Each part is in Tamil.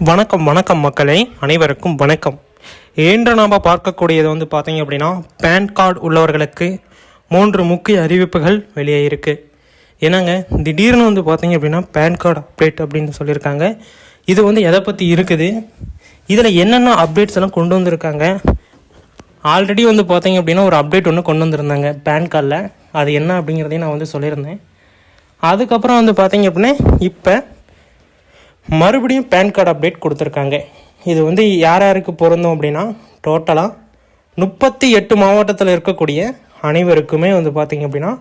வணக்கம் வணக்கம் மக்களே, அனைவருக்கும் வணக்கம். இன்று நாம் பார்க்கக்கூடியது பார்த்தீங்க அப்படின்னா, பேன் கார்டு உள்ளவர்களுக்கு 3 முக்கிய அறிவிப்புகள் வெளியே இருக்குது. என்னங்க திடீர்னு பார்த்தீங்க அப்படின்னா பேன் கார்டு அப்டேட் அப்படின்னு சொல்லியிருக்காங்க. இது எதை பற்றி இருக்குது, இதில் என்னென்ன அப்டேட்ஸ் எல்லாம் கொண்டு வந்திருக்காங்க. ஆல்ரெடி பார்த்தீங்க அப்படின்னா ஒரு அப்டேட் ஒன்று கொண்டு வந்திருந்தாங்க பேன் கார்டில். அது என்ன அப்படிங்கிறதையும் நான் சொல்லியிருந்தேன். அதுக்கப்புறம் பார்த்தீங்க அப்படின்னா இப்போ மறுபடியும் பேன் கார்டு அப்டேட் கொடுத்துருக்காங்க. இது யார் யாருக்கு பொருந்தும் அப்படின்னா, டோட்டலாக 38 மாவட்டத்தில் இருக்கக்கூடிய அனைவருக்குமே பார்த்திங்க அப்படின்னா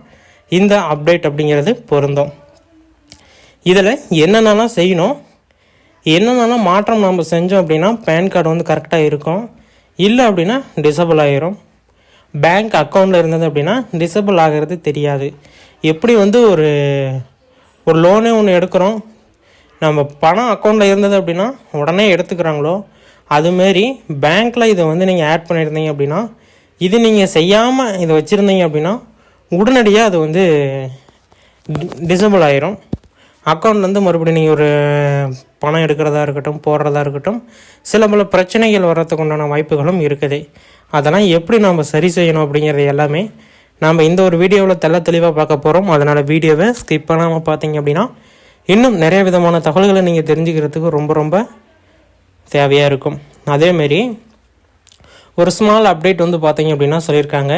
இந்த அப்டேட் அப்படிங்கிறது பொருந்தும். இதில் என்னென்னலாம் செய்யணும், என்னென்னலாம் மாற்றம் நம்ம செஞ்சோம் அப்படின்னா பேன் கார்டு கரெக்டாக இருக்கும். இல்லை அப்படின்னா டிசபிள் ஆகிரும். பேங்க் அக்கௌண்ட்டில் இருந்தது அப்படின்னா டிசபிள் ஆகிறது தெரியாது. எப்படி ஒரு லோனே ஒன்று எடுக்கிறோம், நம்ம பணம் அக்கௌண்ட்டில் இருந்தது அப்படின்னா உடனே எடுத்துக்கிறாங்களோ, அதுமாரி பேங்க்கில் இதை நீங்கள் ஆட் பண்ணியிருந்தீங்க அப்படின்னா, இது நீங்கள் செய்யாமல் இதை வச்சுருந்தீங்க அப்படின்னா உடனடியாக அது டிசபிள் ஆகிரும். அக்கௌண்ட்லேருந்து மறுபடியும் நீங்கள் ஒரு பணம் எடுக்கிறதா இருக்கட்டும், போடுறதா இருக்கட்டும், சில பல பிரச்சனைகள் வர்றதுக்கு உண்டான வாய்ப்புகளும் இருக்குது. அதெல்லாம் எப்படி நம்ம சரி செய்யணும் அப்படிங்கிறது எல்லாமே நாம் இந்த ஒரு வீடியோவில் தெளிவாக பார்க்க போகிறோம். அதனால் வீடியோவை ஸ்கிப் பண்ணாமல் பார்த்தீங்க அப்படின்னா இன்னும் நிறைய விதமான தகவல்களை நீங்கள் தெரிஞ்சுக்கிறதுக்கு ரொம்ப தேவையாக இருக்கும். அதேமாரி ஒரு ஸ்மால் அப்டேட் பார்த்தீங்க அப்படின்னா சொல்லியிருக்காங்க,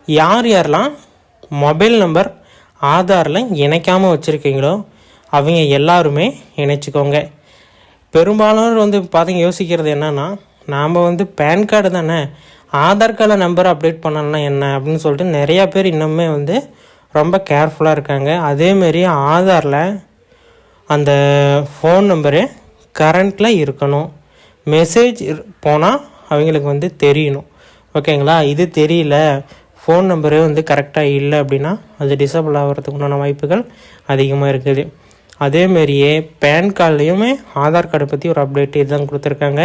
யாரெல்லாம் மொபைல் நம்பர் ஆதாரில் இணைக்காமல் வச்சுருக்கீங்களோ அவங்க எல்லாருமே இணைச்சிக்கோங்க. பெரும்பாலும் பார்த்தீங்க யோசிக்கிறது என்னென்னா, நாம் பேன் கார்டு தானே, ஆதார் கார்டில் நம்பர் அப்டேட் பண்ணலன்னா என்ன அப்படின்னு சொல்லிட்டு நிறையா பேர் இன்னுமே ரொம்ப கேர்ஃபுல்லாக இருக்காங்க. அதேமாரி ஆதாரில் அந்த ஃபோன் நம்பரு கரண்ட்டில் இருக்கணும். மெசேஜ் போனால் அவங்களுக்கு தெரியணும். ஓகேங்களா? இது தெரியல, ஃபோன் நம்பரு கரெக்டாக இல்லை அப்படின்னா அது டிசபிள் ஆகிறதுக்கு உண்டான வாய்ப்புகள் அதிகமாக இருக்குது. அதேமாரியே பேன் கார்டுலேயுமே ஆதார் கார்டை பற்றி ஒரு அப்டேட் இதுதான் கொடுத்துருக்காங்க.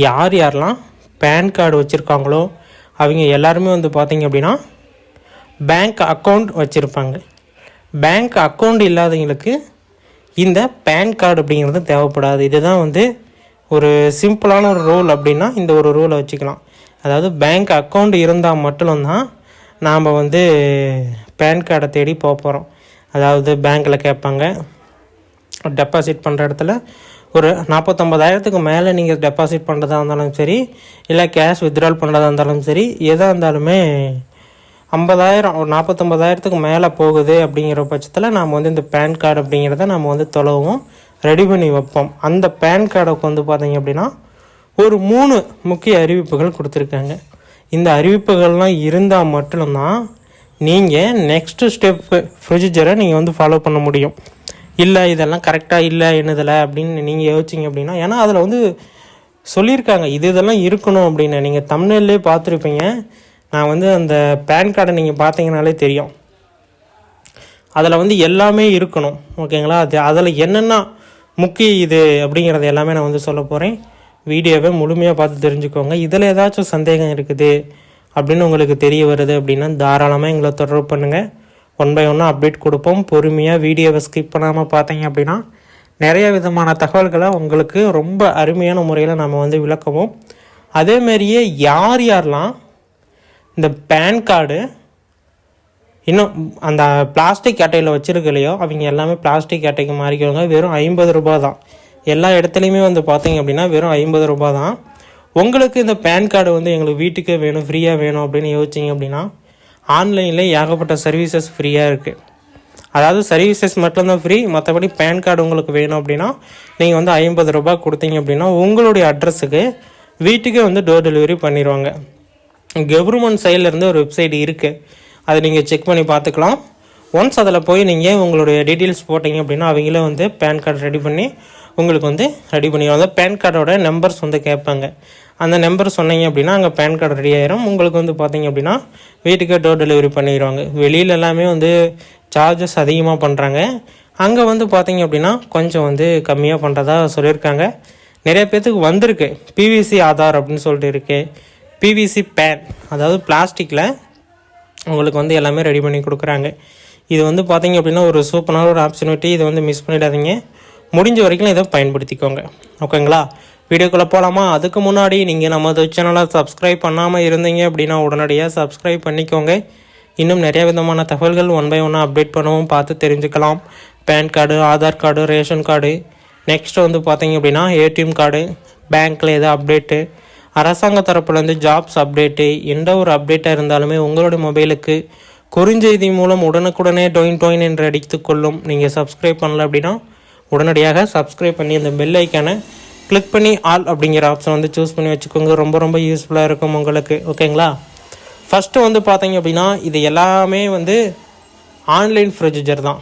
யாரெல்லாம் பேன் கார்டு வச்சுருக்காங்களோ அவங்க எல்லாருமே பார்த்திங்க அப்படின்னா பேங்க் அக்கௌண்ட் வச்சுருப்பாங்க. பேங்க் அக்கௌண்ட் இல்லாதவங்களுக்கு இந்த பேன் கார்டு அப்படிங்கிறது தேவைப்படாது. இதுதான் ஒரு சிம்பிளான ஒரு ரூல் அப்படின்னா இந்த ஒரு ரூலை வச்சுக்கலாம். அதாவது பேங்க் அக்கௌண்ட் இருந்தால் மட்டும்தான் நாம் பேன் கார்டை தேடி போக போகிறோம். அதாவது பேங்க்கில் கேட்பாங்க, டெபாசிட் பண்ணுற இடத்துல ஒரு 49,000க்கு மேலே நீங்கள் டெபாசிட் பண்ணுறதா இருந்தாலும் சரி, இல்லை கேஷ் வித்ட்ரால் பண்ணுறதா இருந்தாலும் சரி, எதாக இருந்தாலுமே 50,000 ஒரு 49,000க்கு மேலே போகுது அப்படிங்கிற பட்சத்தில் நாம் இந்த பேன் கார்டு அப்படிங்கிறத நம்ம தொலைவும் ரெடி பண்ணி வைப்போம். அந்த பேன் கார்டுக்கு பார்த்திங்க அப்படின்னா ஒரு 3 முக்கிய அறிவிப்புகள் கொடுத்துருக்காங்க. இந்த அறிவிப்புகள்லாம் இருந்தால் மட்டும்தான் நீங்கள் நெக்ஸ்ட்டு ஸ்டெப்பு ப்ரொசீஜரை நீங்கள் ஃபாலோ பண்ண முடியும். இல்லை இதெல்லாம் கரெக்டாக இல்லை என்னதில் அப்படின்னு நீங்கள் யோசிச்சிங்க அப்படின்னா, ஏன்னா அதில் சொல்லியிருக்காங்க இதெல்லாம் இருக்கணும் அப்படின்னு. நீங்கள் தமிழ்லேயே பார்த்துருப்பீங்க. நான் அந்த பேன் கார்டை நீங்கள் பார்த்தீங்கனாலே தெரியும், அதில் எல்லாமே இருக்கணும். ஓகேங்களா? அதில் என்னென்ன முக்கிய இது அப்படிங்கிறது எல்லாமே நான் சொல்ல போகிறேன். வீடியோவை முழுமையாக பார்த்து தெரிஞ்சுக்கோங்க. இதில் ஏதாச்சும் சந்தேகம் இருக்குது அப்படின்னு உங்களுக்கு தெரிய வருது அப்படின்னா தாராளமாக எங்களை தொடர்பு பண்ணுங்கள். 1 by 1 அப்டேட் கொடுப்போம். பொறுமையாக வீடியோவை ஸ்கிப் பண்ணாமல் பார்த்தீங்க அப்படின்னா நிறைய விதமான தகவல்களை உங்களுக்கு ரொம்ப அருமையான முறையில் நம்ம விளக்குவோம். அதேமாரியே யாரெல்லாம் இந்த பேன் கார்டு இன்னும் அந்த பிளாஸ்டிக் அட்டையில் வச்சுருக்கலையோ அவங்க எல்லாமே பிளாஸ்டிக் அட்டைக்கு மாறிக்கோங்க. வெறும் 50 ரூபா தான். எல்லா இடத்துலையுமே பார்த்தீங்க அப்படின்னா வெறும் 50 ரூபா தான். உங்களுக்கு இந்த பேன் கார்டு எங்களுக்கு வீட்டுக்கு வேணும், ஃப்ரீயாக வேணும் அப்படின்னு யோசிச்சிங்க அப்படின்னா ஆன்லைனில் ஏகப்பட்ட சர்வீசஸ் ஃப்ரீயாக இருக்குது. அதாவது சர்வீசஸ் மட்டும்தான் ஃப்ரீ, மற்றபடி பேன் கார்டு உங்களுக்கு வேணும் அப்படின்னா நீங்கள் 50 ரூபா கொடுத்தீங்க அப்படின்னா உங்களுடைய அட்ரஸுக்கு வீட்டுக்கே டோர் டெலிவரி பண்ணிடுவாங்க. கவர்மெண்ட் சைட்லேருந்து ஒரு வெப்சைட் இருக்குது, அதை நீங்கள் செக் பண்ணி பார்த்துக்கலாம். ஒன்ஸ் அதில் போய் நீங்கள் உங்களுடைய டீட்டெயில்ஸ் போட்டிங்க அப்படின்னா அவங்களே பேன் கார்டு ரெடி பண்ணி உங்களுக்கு ரெடி பண்ணிடுவாங்க. பேன் கார்டோட நம்பர்ஸ் கேட்பாங்க. அந்த நம்பர் சொன்னீங்க அப்படின்னா அங்கே பேன் கார்டு ரெடி ஆயிரும். உங்களுக்கு பார்த்தீங்க அப்படின்னா வீட்டுக்கே டோர் டெலிவரி பண்ணிடுவாங்க. வெளியில் எல்லாமே சார்ஜஸ் அதிகமாக பண்ணுறாங்க. அங்கே பார்த்தீங்க அப்படின்னா கொஞ்சம் கம்மியாக பண்ணுறதா சொல்லியிருக்காங்க. நிறைய பேர்த்துக்கு வந்திருக்கு. பிவிசி ஆதார் அப்படின்னு சொல்லிட்டு இருக்குது. பிவிசி பேன், அதாவது பிளாஸ்டிக்கில் உங்களுக்கு எல்லாமே ரெடி பண்ணி கொடுக்குறாங்க. இது பார்த்திங்க அப்படின்னா ஒரு சூப்பரான ஒரு ஆப்பர்ச்சுனிட்டி. இதை மிஸ் பண்ணிடாதீங்க. முடிஞ்ச வரைக்கும் இதை பயன்படுத்திக்கோங்க. ஓகேங்களா? வீடியோக்குள்ளே போகலாமா? அதுக்கு முன்னாடி நீங்கள் நமது சேனலை சப்ஸ்கிரைப் பண்ணாமல் இருந்தீங்க அப்படின்னா உடனடியாக சப்ஸ்கிரைப் பண்ணிக்கோங்க. இன்னும் நிறைய விதமான தகவல்கள் ஒன் பை ஒன்னாக அப்டேட் பண்ணவும் பார்த்து தெரிஞ்சுக்கலாம். PAN card, Aadhaar card, ration card, next வந்து பார்த்தீங்க அப்படின்னா ஏடிஎம் கார்டு, பேங்க்கில் எதாவது அப்டேட்டு, அரசாங்க தரப்புலேருந்து ஜாப்ஸ் அப்டேட்டு, எந்த ஒரு அப்டேட்டாக இருந்தாலுமே உங்களுடைய மொபைலுக்கு குறுஞ்செய்தி மூலம் உடனுக்குடனே டொயின் என்று அடித்துக்கொள்ளும். நீங்கள் சப்ஸ்கிரைப் பண்ணல அப்படின்னா உடனடியாக சப்ஸ்கிரைப் பண்ணி அந்த பெல் ஐக்கானை கிளிக் பண்ணி ஆல் அப்படிங்கிற ஆப்ஷன் வந்து சூஸ் பண்ணி வச்சுக்கோங்க. ரொம்ப ரொம்ப யூஸ்ஃபுல்லாக இருக்கும் உங்களுக்கு. ஓகேங்களா? ஃபஸ்ட்டு வந்து பார்த்தீங்க அப்படின்னா இது எல்லாமே வந்து ஆன்லைன் ப்ரொசீஜர் தான்.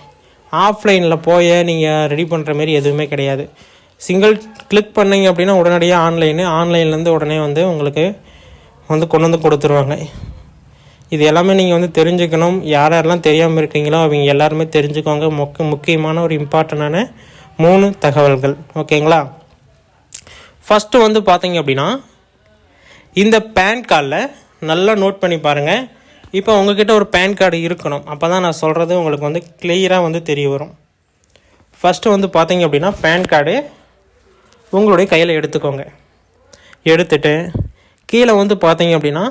ஆஃப்லைனில் போய் நீங்கள் ரெடி பண்ணுற மாரி எதுவுமே கிடையாது. சிங்கிள் கிளிக் பண்ணிங்க அப்படின்னா உடனடியாக ஆன்லைன்லேருந்து உடனே வந்து உங்களுக்கு வந்து கொண்டு வந்து கொடுத்துருவாங்க. இது எல்லாமே நீங்கள் வந்து தெரிஞ்சுக்கணும். யாரெல்லாம் தெரியாமல் இருக்கீங்களோ அவங்க எல்லாருமே தெரிஞ்சுக்கோங்க. முக்கியமான ஒரு இம்பார்ட்டண்டான 3 தகவல்கள். ஓகேங்களா? ஃபஸ்ட்டு வந்து பார்த்தீங்க அப்படின்னா இந்த பேன் கார்டில் நல்லா நோட் பண்ணி பாருங்கள். இப்போ உங்ககிட்ட ஒரு பேன் கார்டு இருக்கணும். அப்போ தான் நான் சொல்கிறது உங்களுக்கு வந்து கிளியராக வந்து தெரிய வரும். ஃபஸ்ட்டு வந்து பார்த்தீங்க அப்படின்னா பேன் கார்டு உங்களுடைய கையில் எடுத்துக்கோங்க. எடுத்துட்டு கீழே வந்து பார்த்தீங்க அப்படின்னா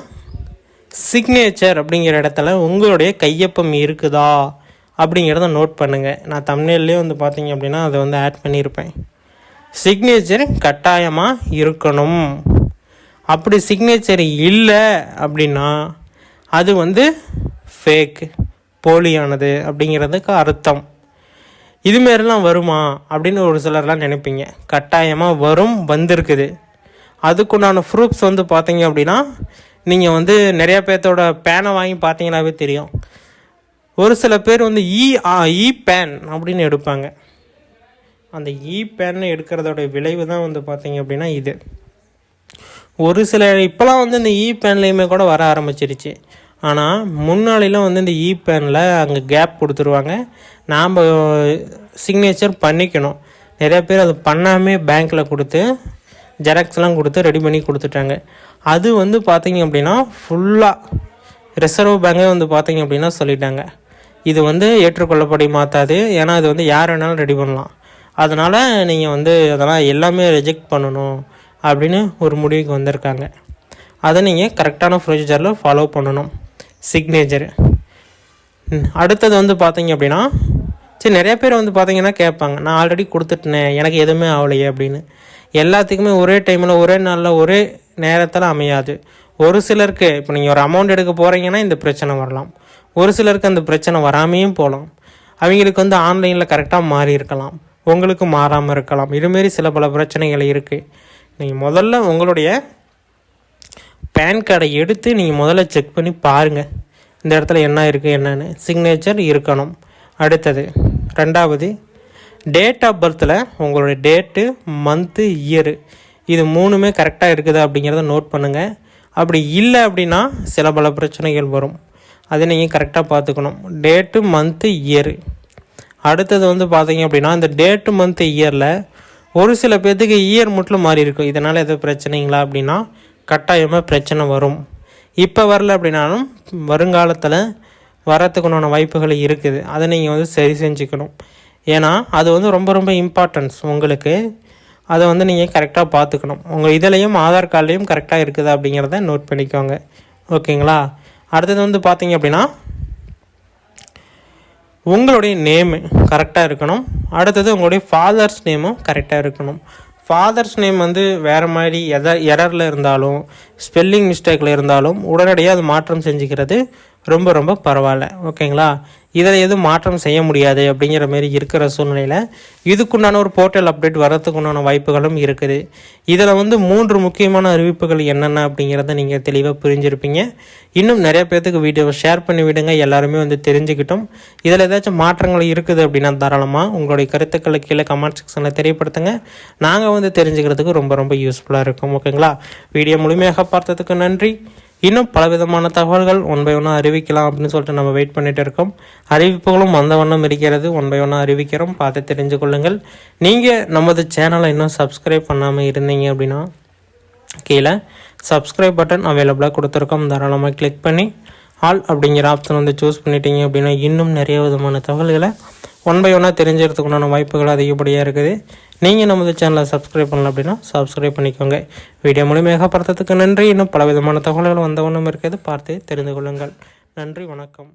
சிக்னேச்சர் அப்படிங்கிற இடத்துல உங்களுடைய கையொப்பம் இருக்குதா அப்படிங்கிறத நோட் பண்ணுங்கள். நான் தம்ப்நெயில்லேயே வந்து பார்த்தீங்க அப்படின்னா அதை வந்து ஆட் பண்ணியிருப்பேன். சிக்னேச்சர் கட்டாயமாக இருக்கணும். அப்படி சிக்னேச்சர் இல்லை அப்படின்னா அது வந்து ஃபேக், போலியானது அப்படிங்கிறதுக்கு அர்த்தம். இதுமாரிலாம் வருமா அப்படின்னு ஒரு சிலர்லாம் நினைப்பீங்க. கட்டாயமாக வரும், வந்திருக்குது. அதுக்குண்டான ப்ரூஃப்ஸ் வந்து பார்த்தீங்க அப்படின்னா நீங்கள் வந்து நிறையா பேர்த்தோட பேனை வாங்கி பார்த்தீங்கன்னாவே தெரியும். ஒரு சில பேர் வந்து இ பேன் அப்படின்னு எடுப்பாங்க. அந்த இ பேன் எடுக்கிறதோட விளைவு தான் வந்து பார்த்தீங்க அப்படின்னா இது. ஒரு சில இப்போலாம் வந்து இந்த இ பேன்லேயுமே கூட வர ஆரம்பிச்சிருச்சு. ஆனால் முன்னாடிலாம் வந்து இந்த இ பேனில் அங்கே கேப் கொடுத்துருவாங்க. நாம் சிக்னேச்சர் பண்ணிக்கணும். நிறைய பேர் அது பண்ணாமல் பேங்க்கில் கொடுத்து ஜெராக்ஸ்லாம் கொடுத்து ரெடி பண்ணி கொடுத்துட்டாங்க. அது வந்து பார்த்திங்க அப்படின்னா ஃபுல்லாக ரிசர்வ் பேங்கே வந்து பார்த்திங்க அப்படின்னா சொல்லிட்டாங்க இது வந்து ஏற்றுக்கொள்ளப்படி மாற்றாது. ஏன்னா அது வந்து யார் வேணாலும் ரெடி பண்ணலாம். அதனால் நீங்கள் வந்து அதெல்லாம் எல்லாமே ரிஜெக்ட் பண்ணணும் அப்படின்னு ஒரு முடிவுக்கு வந்திருக்காங்க. அதை நீங்கள் கரெக்டான ப்ரொசீஜரில் ஃபாலோ பண்ணணும். சிக்னேச்சர் அடுத்தது வந்து பார்த்திங்க அப்படின்னா சரி, நிறைய பேர் வந்து பார்த்திங்கன்னா கேட்பாங்க, நான் ஆல்ரெடி கொடுத்துட்டேன் எனக்கு எதுவுமே ஆகலையே அப்படின்னு. எல்லாத்துக்குமே ஒரே டைமில் ஒரே நாளில் ஒரே நேரத்தில் அமையாது. ஒரு சிலருக்கு இப்போ நீங்கள் ஒரு அமௌண்ட் எடுக்க போகிறீங்கன்னா இந்த பிரச்சனை வரலாம். ஒரு சிலருக்கு அந்த பிரச்சனை வராமையும் போகலாம். அவங்களுக்கு வந்து ஆன்லைனில் கரெக்டாக மாறி இருக்கலாம், உங்களுக்கு மாறாமல் இருக்கலாம். இதுமாரி சில பல பிரச்சனைகள் இருக்குது. நீங்கள் முதல்ல உங்களுடைய பேன் கார்டை எடுத்து நீங்கள் முதல்ல செக் பண்ணி பாருங்கள் இந்த இடத்துல என்ன இருக்குது என்னென்னு. சிக்னேச்சர் இருக்கணும். அடுத்தது 2வது டேட் ஆஃப் பர்த்தில் உங்களுடைய டேட்டு, மந்த்து, இயரு இது 3மே கரெக்டாக இருக்குது அப்படிங்கிறத நோட் பண்ணுங்கள். அப்படி இல்லை அப்படின்னா சில பல பிரச்சனைகள் வரும். அதை நீங்கள் கரெக்டாக பார்த்துக்கணும். Date, month, year. அடுத்தது வந்து பார்த்தீங்க அப்படின்னா இந்த டேட்டு, மந்த்து, இயரில் ஒரு சில பேர்த்துக்கு இயர் மட்டும் மாறி இருக்கும். இதனால் எதுவும் பிரச்சனைங்களா அப்படின்னா கட்டாயமாக பிரச்சனை வரும். இப்போ வரல அப்படின்னாலும் வருங்காலத்தில் வரத்துக்குண்டான வாய்ப்புகள் இருக்குது. அதை நீங்கள் வந்து சரி செஞ்சுக்கணும். ஏன்னா அது வந்து ரொம்ப ரொம்ப இம்பார்ட்டன்ஸ் உங்களுக்கு. அதை வந்து நீங்கள் கரெக்டாக பார்த்துக்கணும். உங்கள் இதுலேயும் ஆதார் கார்டுலேயும் கரெக்டாக இருக்குது அப்படிங்கிறத நோட் பண்ணிக்கோங்க. ஓகேங்களா? அடுத்தது வந்து பார்த்தீங்க அப்படின்னா உங்களுடைய நேமு கரெக்டாக இருக்கணும். அடுத்தது உங்களுடைய ஃபாதர்ஸ் நேமும் கரெக்டாக இருக்கணும். ஃபாதர்ஸ் நேம் வந்து வேறு மாதிரி எரரில் இருந்தாலும் ஸ்பெல்லிங் மிஸ்டேக்கில் இருந்தாலும் உடனடியாக அது மாற்றம் செஞ்சுக்கிறது ரொம்ப ரொம்ப பரவாயில்ல. ஓகேங்களா? இதில் எதுவும் மாற்றம் செய்ய முடியாது அப்படிங்கிற மாரி இருக்கிற சூழ்நிலையில் இதுக்குண்டான ஒரு போர்ட்டல் அப்டேட் வரத்துக்குண்டான வாய்ப்புகளும் இருக்குது. இதில் வந்து 3 முக்கியமான அறிவிப்புகள் என்னென்ன அப்படிங்கிறத நீங்கள் தெளிவாக புரிஞ்சிருப்பீங்க. இன்னும் நிறைய பேர்த்துக்கு வீடியோவை ஷேர் பண்ணி விடுங்க, எல்லாருமே வந்து தெரிஞ்சுக்கிட்டோம். இதில் ஏதாச்சும் மாற்றங்கள் இருக்குது அப்படின்னா தாராளமாக உங்களுடைய கருத்துக்களை கீழே கமெண்ட் செக்ஷனில் தெரியப்படுத்துங்க. நாங்கள் வந்து தெரிஞ்சுக்கிறதுக்கு ரொம்ப ரொம்ப யூஸ்ஃபுல்லாக இருக்கும். ஓகேங்களா? வீடியோ முழுமையாக பார்த்ததுக்கு நன்றி. இன்னும் பலவிதமான தகவல்கள் ஒன் பை ஒன்னாக அறிவிக்கலாம் அப்படின்னு சொல்லிட்டு நம்ம வெயிட் பண்ணிகிட்டு இருக்கோம். அறிவிப்புகளும் வந்த வண்ணம் இருக்கிறது. ஒன் பை ஒன்னாக அறிவிக்கிறோம், பார்த்து தெரிஞ்சு கொள்ளுங்கள். நீங்கள் நமது சேனலை இன்னும் சப்ஸ்கிரைப் பண்ணாமல் இருந்தீங்க அப்படின்னா கீழே சப்ஸ்கிரைப் பட்டன் அவைலபிளாக கொடுத்துருக்கோம். தாராளமாக கிளிக் பண்ணி ஆல் அப்படிங்கிற ஆப்ஷன் வந்து சூஸ் பண்ணிட்டீங்க அப்படின்னா இன்னும் நிறைய விதமான தகவல்களை ஒன் பை ஒன்னாக தெரிஞ்சுக்கிறதுக்குண்டான வாய்ப்புகள் அதிகப்படியாக இருக்குது. நீங்கள் நமது சேனலை சப்ஸ்கிரைப் பண்ணல அப்படின்னா சப்ஸ்கிரைப் பண்ணிக்கோங்க. வீடியோ முழுமையாக பார்த்ததுக்கு நன்றி. இன்னும் பல விதமான தகவல்கள் வந்த ஒன்றும் இருக்குது, பார்த்து தெரிந்து கொள்ளுங்கள். நன்றி, வணக்கம்.